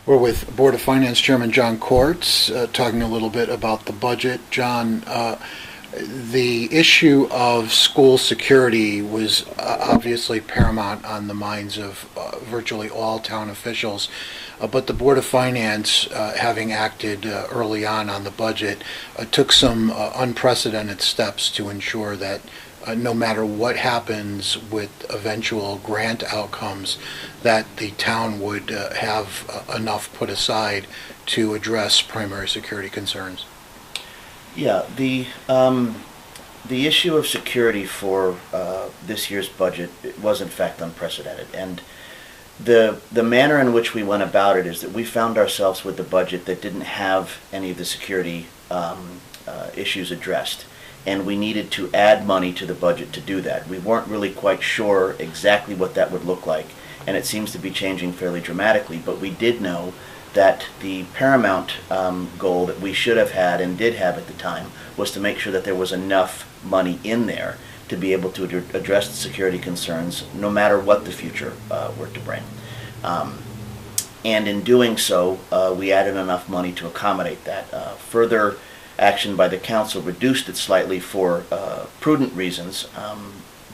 We're with Board of Finance Chairman John Kortze, talking a little bit about the budget. John, the issue of school security was obviously paramount on the minds of virtually all town officials, but the Board of Finance, having acted early on the budget, took some unprecedented steps to ensure that no matter what happens with eventual grant outcomes, that the town would have enough put aside to address primary security concerns. Yeah, the issue of security for this year's budget was in fact unprecedented, and the manner in which we went about it is that we found ourselves with a budget that didn't have any of the security issues addressed, and we needed to add money to the budget to do that. We weren't really quite sure exactly what that would look like, and it seems to be changing fairly dramatically, but we did know that the paramount goal that we should have had and did have at the time was to make sure that there was enough money in there to be able to address the security concerns no matter what the future were to bring. And in doing so, we added enough money to accommodate that. Further action by the council reduced it slightly for prudent reasons,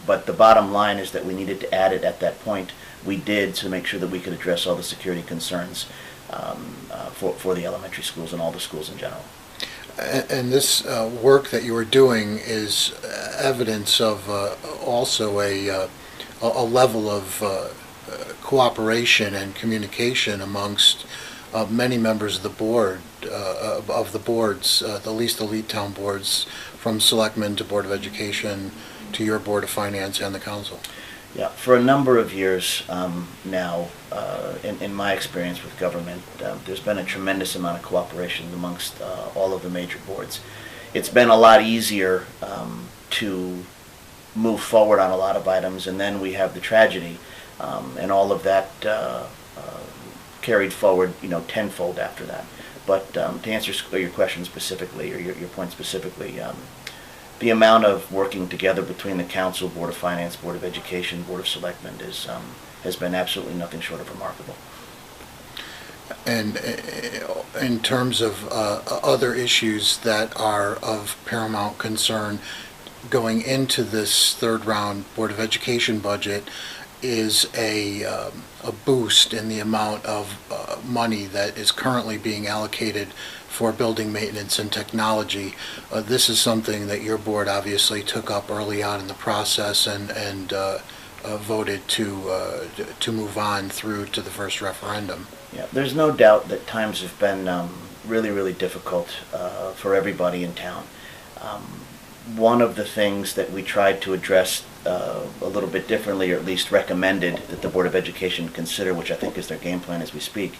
but the bottom line is that we needed to add it at that point. We did, to make sure that we could address all the security concerns for the elementary schools and all the schools in general. And this work that you are doing is evidence of also a level of cooperation and communication amongst many members of the board, of the boards, the least elite town boards, from selectmen to Board of Education to your Board of Finance and the council. Yeah, for a number of years now, in my experience with government, there's been a tremendous amount of cooperation amongst all of the major boards. It's been a lot easier to move forward on a lot of items, and then we have the tragedy, and all of that carried forward, tenfold after that. But to answer your question specifically, or your point specifically, the amount of working together between the council, Board of Finance, Board of Education, Board of Selectmen has been absolutely nothing short of remarkable. And in terms of other issues that are of paramount concern going into this third round Board of Education budget is a boost in the amount of money that is currently being allocated for building maintenance and technology. This is something that your board obviously took up early on in the process and voted to move on through to the first referendum. Yeah, there's no doubt that times have been really, really difficult for everybody in town. One of the things that we tried to address a little bit differently, or at least recommended that the Board of Education consider, which I think is their game plan as we speak,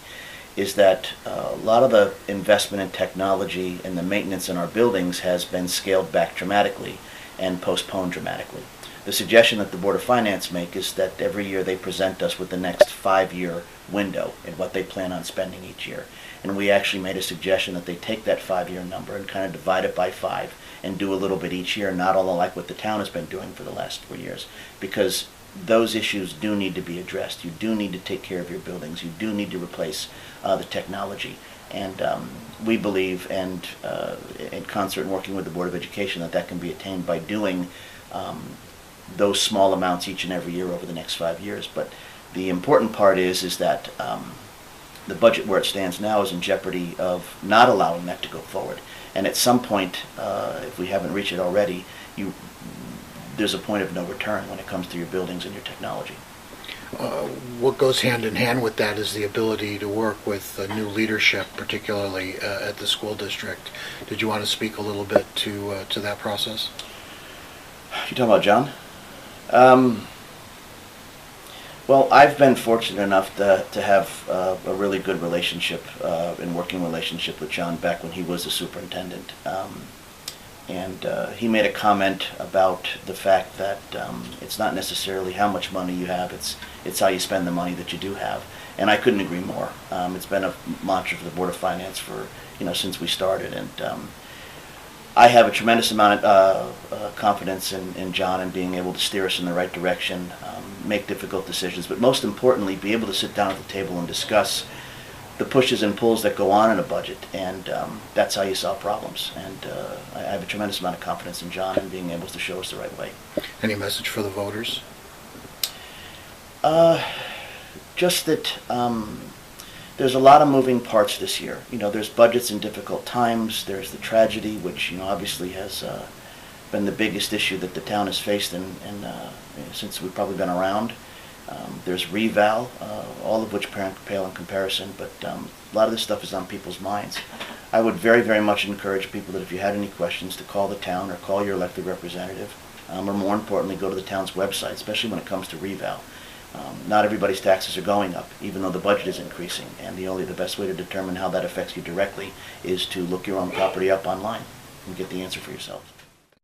is that a lot of the investment in technology and the maintenance in our buildings has been scaled back dramatically and postponed dramatically. The suggestion that the Board of Finance make is that every year they present us with the next 5-year window and what they plan on spending each year. And we actually made a suggestion that they take that 5-year number and kind of divide it by 5 and do a little bit each year, not all like what the town has been doing for the last 4 years, because those issues do need to be addressed. You do need to take care of your buildings. You do need to replace the technology. And we believe, and in concert and working with the Board of Education, that can be attained by doing those small amounts each and every year over the next 5 years. But the important part is that the budget where it stands now is in jeopardy of not allowing that to go forward. And at some point, if we haven't reached it already, there's a point of no return when it comes to your buildings and your technology. What goes hand in hand with that is the ability to work with new leadership, particularly at the school district. Did you want to speak a little bit to that process? You talking about John? Well, I've been fortunate enough to have a really good relationship and working relationship with John Beck when he was the superintendent. And he made a comment about the fact that it's not necessarily how much money you have, it's how you spend the money that you do have. And I couldn't agree more. It's been a mantra for the Board of Finance for, since we started. And I have a tremendous amount of confidence in John and being able to steer us in the right direction, make difficult decisions, but most importantly, be able to sit down at the table and discuss the pushes and pulls that go on in a budget, and that's how you solve problems. And I have a tremendous amount of confidence in John in being able to show us the right way. Any message for the voters? Just that there's a lot of moving parts this year. You know, there's budgets in difficult times. There's the tragedy, which, you know, obviously has been the biggest issue that the town has faced since we've probably been around. There's reval, all of which pale in comparison, but a lot of this stuff is on people's minds. I would very, very much encourage people that if you had any questions to call the town or call your elected representative, or more importantly, go to the town's website, especially when it comes to reval. Not everybody's taxes are going up, even though the budget is increasing, and the best way to determine how that affects you directly is to look your own property up online and get the answer for yourself.